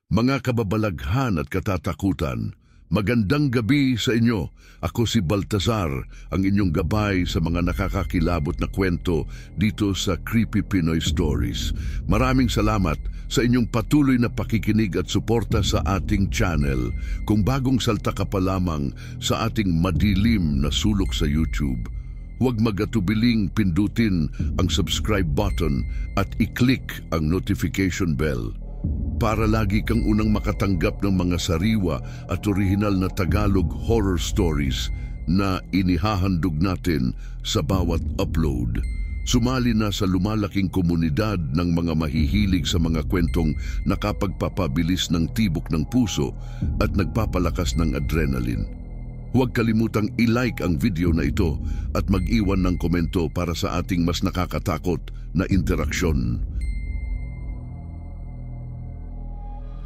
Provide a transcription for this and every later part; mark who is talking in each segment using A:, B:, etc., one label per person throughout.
A: Mga kababalaghan at katatakutan, magandang gabi sa inyo. Ako si Baltasar, ang inyong gabay sa mga nakakakilabot na kwento dito sa Creepy Pinoy Stories. Maraming salamat sa inyong patuloy na pakikinig at suporta sa ating channel. Kung bagong salta ka pa lamang sa ating madilim na sulok sa YouTube, huwag mag-atubiling pindutin ang subscribe button at i-click ang notification bell para lagi kang unang makatanggap ng mga sariwa at orihinal na Tagalog horror stories na inihahandog natin sa bawat upload. Sumali na sa lumalaking komunidad ng mga mahihilig sa mga kwentong nakapagpapabilis ng tibok ng puso at nagpapalakas ng adrenaline. Huwag kalimutang i-like ang video na ito at mag-iwan ng komento para sa ating mas nakakatakot na interaksyon.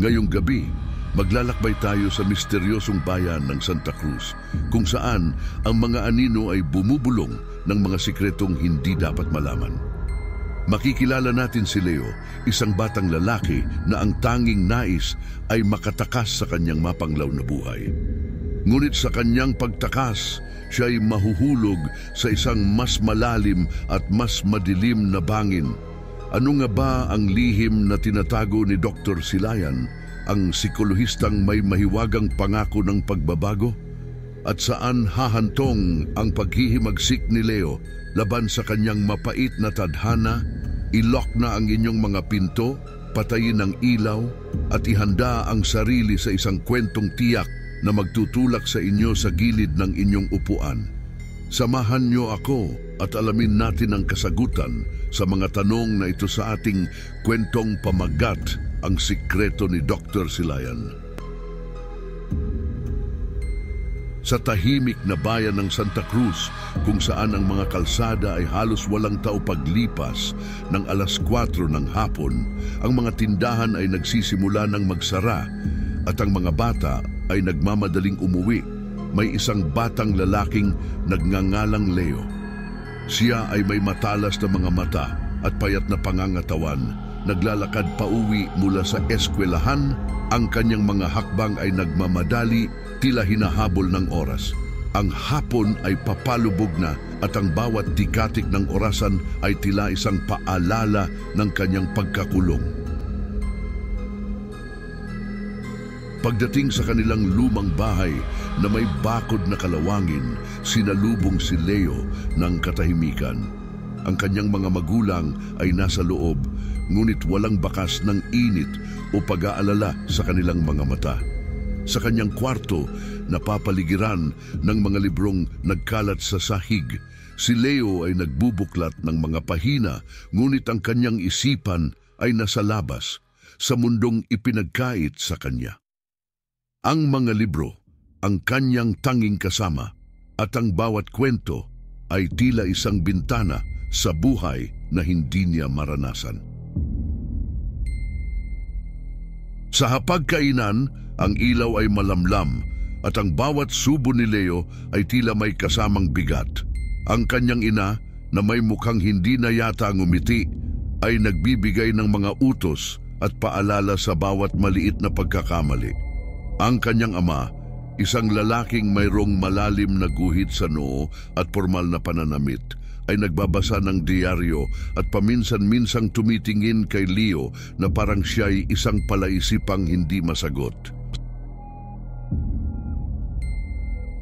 A: Ngayong gabi, maglalakbay tayo sa misteryosong bayan ng Santa Cruz, kung saan ang mga anino ay bumubulong ng mga sikretong hindi dapat malaman. Makikilala natin si Leo, isang batang lalaki na ang tanging nais ay makatakas sa kanyang mapanglaw na buhay. Ngunit sa kanyang pagtakas, siya ay mahuhulog sa isang mas malalim at mas madilim na bangin. Ano nga ba ang lihim na tinatago ni Dr. Silayan, ang psikolohistang may mahiwagang pangako ng pagbabago? At saan hahantong ang paghihimagsik ni Leo laban sa kanyang mapait na tadhana? I-lock na ang inyong mga pinto, patayin ang ilaw, at ihanda ang sarili sa isang kwentong tiyak na magtutulak sa inyo sa gilid ng inyong upuan. Samahan niyo ako at alamin natin ang kasagutan sa mga tanong na ito sa ating kwentong pamagat, ang sikreto ni Dr. Silayan. Sa tahimik na bayan ng Santa Cruz, kung saan ang mga kalsada ay halos walang tao paglipas ng 4:00 ng hapon, ang mga tindahan ay nagsisimula ng magsara at ang mga bata ay nagmamadaling umuwi. May isang batang lalaking nagngangalang Leo. Siya ay may matalas na mga mata at payat na pangangatawan. Naglalakad pauwi mula sa eskwelahan. Ang kanyang mga hakbang ay nagmamadali, tila hinahabol ng oras. Ang hapon ay papalubog na at ang bawat tikatik ng orasan ay tila isang paalala ng kanyang pagkakulong. Pagdating sa kanilang lumang bahay na may bakod na kalawangin, sinalubong si Leo ng katahimikan. Ang kanyang mga magulang ay nasa loob, ngunit walang bakas ng init o pag-aalala sa kanilang mga mata. Sa kanyang kwarto, napapaligiran ng mga librong nagkalat sa sahig. Si Leo ay nagbubuklat ng mga pahina, ngunit ang kanyang isipan ay nasa labas, sa mundong ipinagkait sa kanya. Ang mga libro, ang kanyang tanging kasama, at ang bawat kwento ay tila isang bintana sa buhay na hindi niya maranasan. Sa hapagkainan, ang ilaw ay malamlam at ang bawat subo ni Leo ay tila may kasamang bigat. Ang kanyang ina, na may mukhang hindi na yata ngumiti, ay nagbibigay ng mga utos at paalala sa bawat maliit na pagkakamali. Ang kanyang ama, isang lalaking mayroong malalim na guhit sa noo at formal na pananamit, ay nagbabasa ng diaryo at paminsan-minsang tumitingin kay Leo na parang siya ay isang palaisipang hindi masagot.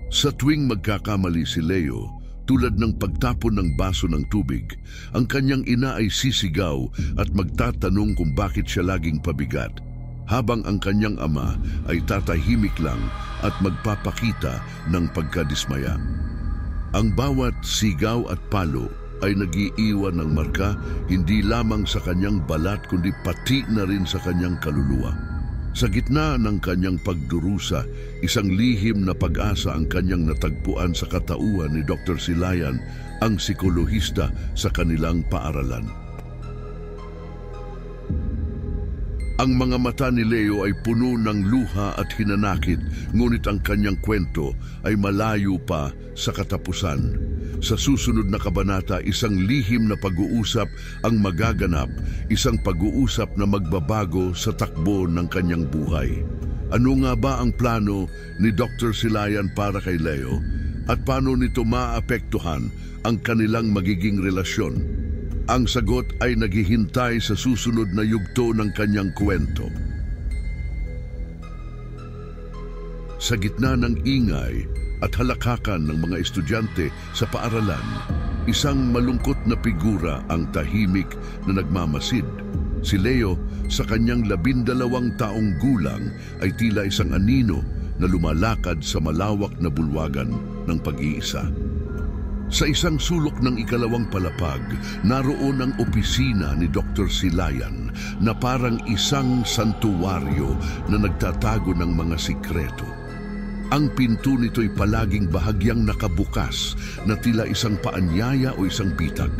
A: Sa tuwing magkakamali si Leo, tulad ng pagtapon ng baso ng tubig, ang kanyang ina ay sisigaw at magtatanong kung bakit siya laging pabigat, habang ang kanyang ama ay tatahimik lang at magpapakita ng pagkadismaya. Ang bawat sigaw at palo ay nag-iiwan ng marka hindi lamang sa kanyang balat kundi pati na rin sa kanyang kaluluwa. Sa gitna ng kanyang pagdurusa, isang lihim na pag-asa ang kanyang natagpuan sa katauhan ni Dr. Silayan, ang psikolohista sa kanilang paaralan. Ang mga mata ni Leo ay puno ng luha at hinanakit, ngunit ang kanyang kwento ay malayo pa sa katapusan. Sa susunod na kabanata, isang lihim na pag-uusap ang magaganap, isang pag-uusap na magbabago sa takbo ng kanyang buhay. Ano nga ba ang plano ni Dr. Silayan para kay Leo at paano nito maapektuhan ang kanilang magiging relasyon? Ang sagot ay naghihintay sa susunod na yugto ng kanyang kwento. Sa gitna ng ingay at halakakan ng mga estudyante sa paaralan, isang malungkot na figura ang tahimik na nagmamasid. Si Leo, sa kanyang 12 taong gulang, ay tila isang anino na lumalakad sa malawak na bulwagan ng pag-iisa. Sa isang sulok ng ikalawang palapag, naroon ang opisina ni Dr. Silayan na parang isang santuwaryo na nagtatago ng mga sikreto. Ang pinto nito'y palaging bahagyang nakabukas na tila isang paanyaya o isang bitag.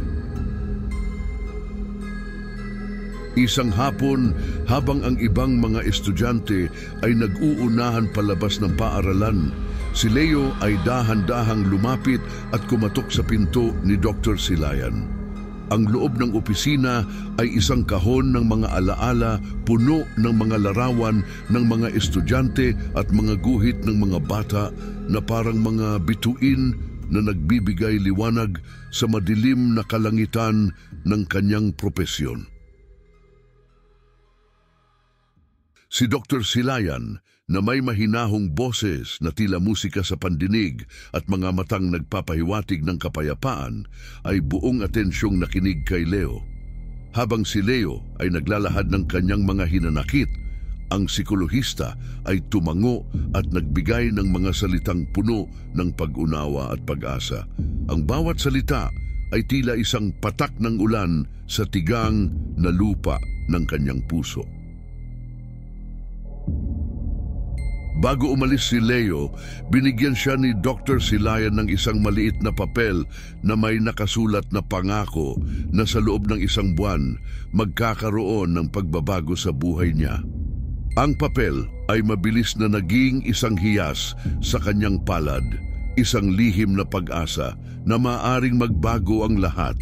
A: Isang hapon, habang ang ibang mga estudyante ay nag-uunahan palabas ng paaralan, si Leo ay dahan-dahang lumapit at kumatok sa pinto ni Dr. Silayan. Ang loob ng opisina ay isang kahon ng mga alaala, puno ng mga larawan ng mga estudyante at mga guhit ng mga bata na parang mga bituin na nagbibigay liwanag sa madilim na kalangitan ng kanyang propesyon. Si Dr. Silayan, na may mahinahong boses na tila musika sa pandinig at mga matang nagpapahiwatig ng kapayapaan, ay buong atensyong nakinig kay Leo. Habang si Leo ay naglalahad ng kanyang mga hinanakit, ang psikolohista ay tumango at nagbigay ng mga salitang puno ng pag-unawa at pag-asa. Ang bawat salita ay tila isang patak ng ulan sa tigang na lupa ng kanyang puso. Bago umalis si Leo, binigyan siya ni Dr. Silayan ng isang maliit na papel na may nakasulat na pangako na sa loob ng isang buwan, magkakaroon ng pagbabago sa buhay niya. Ang papel ay mabilis na naging isang hiyas sa kanyang palad, isang lihim na pag-asa na maaaring magbago ang lahat.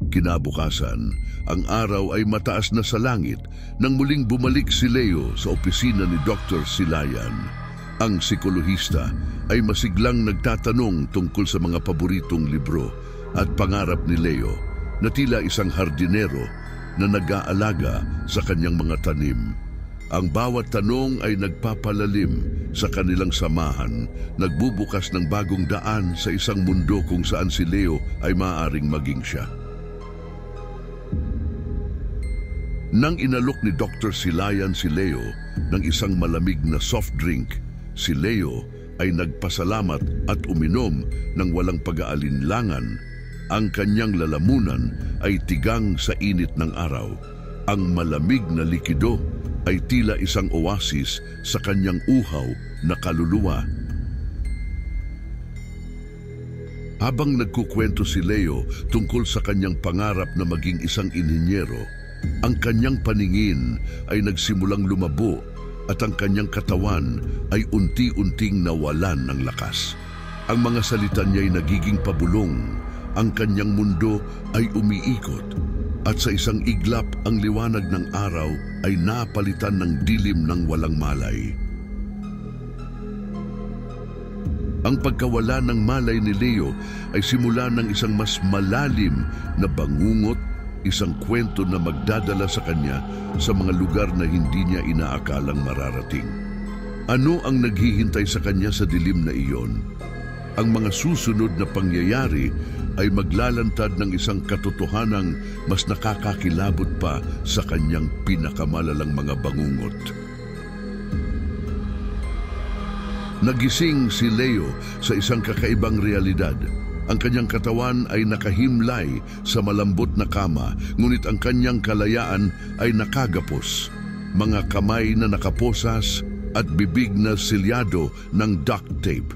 A: Kinabukasan, ang araw ay mataas na sa langit nang muling bumalik si Leo sa opisina ni Dr. Silayan. Ang psikolohista ay masiglang nagtatanong tungkol sa mga paboritong libro at pangarap ni Leo na tila isang hardinero na nag-aalaga sa kanyang mga tanim. Ang bawat tanong ay nagpapalalim sa kanilang samahan, nagbubukas ng bagong daan sa isang mundo kung saan si Leo ay maaaring maging siya. Nang inalok ni Dr. Silayan si Leo ng isang malamig na soft drink, si Leo ay nagpasalamat at uminom ng walang pag-aalinlangan. Ang kanyang lalamunan ay tigang sa init ng araw. Ang malamig na likido ay tila isang oasis sa kanyang uhaw na kaluluwa. Habang nagkukwento si Leo tungkol sa kanyang pangarap na maging isang inhinyero, ang kanyang paningin ay nagsimulang lumabo at ang kanyang katawan ay unti-unting nawalan ng lakas. Ang mga salita niya ay nagiging pabulong, ang kanyang mundo ay umiikot, at sa isang iglap ang liwanag ng araw ay napalitan ng dilim ng walang malay. Ang pagkawala ng malay ni Leo ay simula ng isang mas malalim na bangungot, isang kwento na magdadala sa kanya sa mga lugar na hindi niya inaakalang mararating. Ano ang naghihintay sa kanya sa dilim na iyon? Ang mga susunod na pangyayari ay maglalantad ng isang katotohanang mas nakakakilabot pa sa kanyang pinakamalalang mga bangungot. Nagising si Leo sa isang kakaibang realidad. Ang kanyang katawan ay nakahimlay sa malambot na kama, ngunit ang kanyang kalayaan ay nakagapos. Mga kamay na nakaposas at bibig na silyado ng duct tape.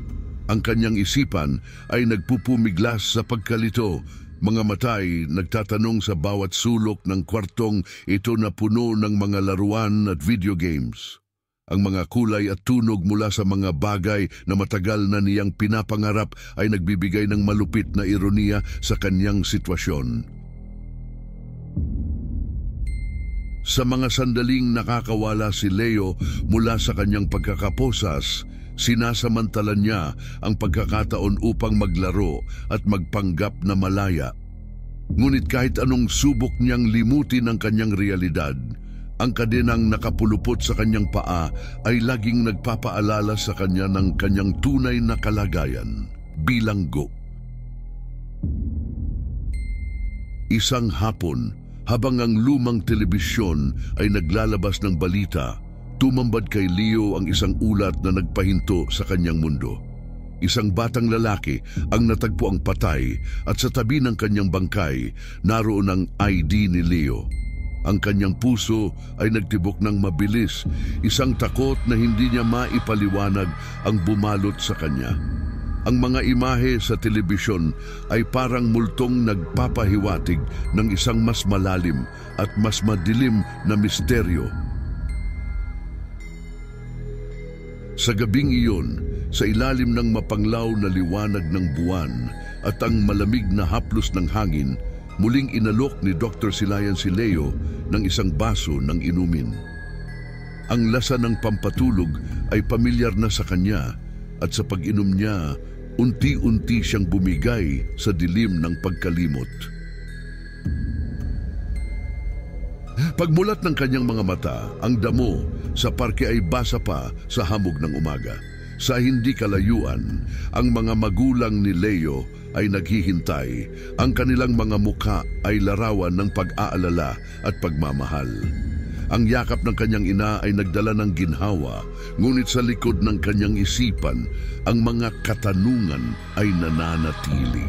A: Ang kanyang isipan ay nagpupumiglas sa pagkalito. Mga mata ay nagtatanong sa bawat sulok ng kwartong ito na puno ng mga laruan at video games. Ang mga kulay at tunog mula sa mga bagay na matagal na niyang pinapangarap ay nagbibigay ng malupit na ironiya sa kanyang sitwasyon. Sa mga sandaling nakakawala si Leo mula sa kanyang pagkakaposas, sinasamantala niya ang pagkakataon upang maglaro at magpanggap na malaya. Ngunit kahit anong subok niyang limutin ang kanyang realidad, ang kadenang nakapulupot sa kanyang paa ay laging nagpapaalala sa kanya ng kanyang tunay na kalagayan, bilanggo. Isang hapon, habang ang lumang telebisyon ay naglalabas ng balita, tumambad kay Leo ang isang ulat na nagpahinto sa kanyang mundo. Isang batang lalaki ang natagpo ang patay at sa tabi ng kanyang bangkay, naroon ang ID ni Leo. Ang kanyang puso ay nagtibok ng mabilis, isang takot na hindi niya maipaliwanag ang bumalot sa kanya. Ang mga imahe sa telebisyon ay parang multong nagpapahiwatig ng isang mas malalim at mas madilim na misteryo. Sa gabing iyon, sa ilalim ng mapanglaw na liwanag ng buwan at ang malamig na haplos ng hangin, muling inalok ni Dr. Silayan si Leo ng isang baso ng inumin. Ang lasa ng pampatulog ay pamilyar na sa kanya at sa pag-inom niya, unti-unti siyang bumigay sa dilim ng pagkalimot. Pagmulat ng kanyang mga mata, ang damo sa parke ay basa pa sa hamog ng umaga. Sa hindi kalayuan, ang mga magulang ni Leo ay naghihintay. Ang kanilang mga mukha ay larawan ng pag-aalala at pagmamahal. Ang yakap ng kanyang ina ay nagdala ng ginhawa, ngunit sa likod ng kanyang isipan, ang mga katanungan ay nananatili.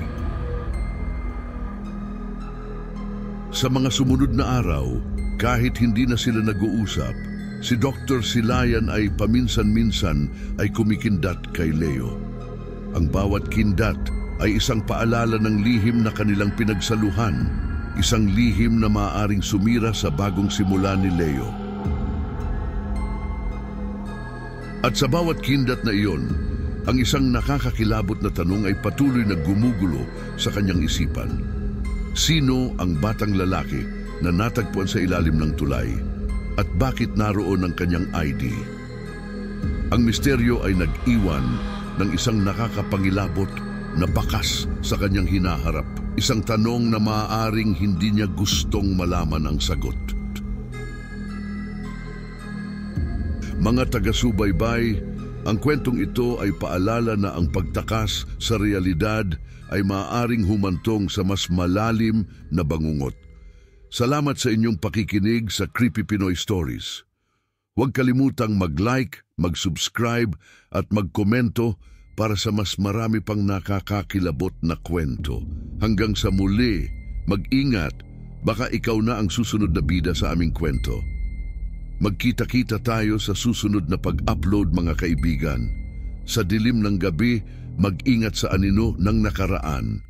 A: Sa mga sumunod na araw, kahit hindi na sila nag-uusap, si Dr. Silayan ay paminsan-minsan ay kumikindat kay Leo. Ang bawat kindat ay isang paalala ng lihim na kanilang pinagsaluhan, isang lihim na maaaring sumira sa bagong simula ni Leo. At sa bawat kindat na iyon, ang isang nakakakilabot na tanong ay patuloy na gumugulo sa kanyang isipan. Sino ang batang lalaki na natagpuan sa ilalim ng tulay? At bakit naroon ang kanyang ID? Ang misteryo ay nag-iwan ng isang nakakapangilabot na bakas sa kanyang hinaharap. Isang tanong na maaaring hindi niya gustong malaman ang sagot. Mga taga-subaybay, ang kwentong ito ay paalala na ang pagtakas sa realidad ay maaaring humantong sa mas malalim na bangungot. Salamat sa inyong pakikinig sa Creepy Pinoy Stories. Huwag kalimutang mag-like, mag-subscribe at mag-komento para sa mas marami pang nakakakilabot na kwento. Hanggang sa muli, mag-ingat, baka ikaw na ang susunod na bida sa aming kwento. Magkita-kita tayo sa susunod na pag-upload mga kaibigan. Sa dilim ng gabi, mag-ingat sa anino ng nakaraan.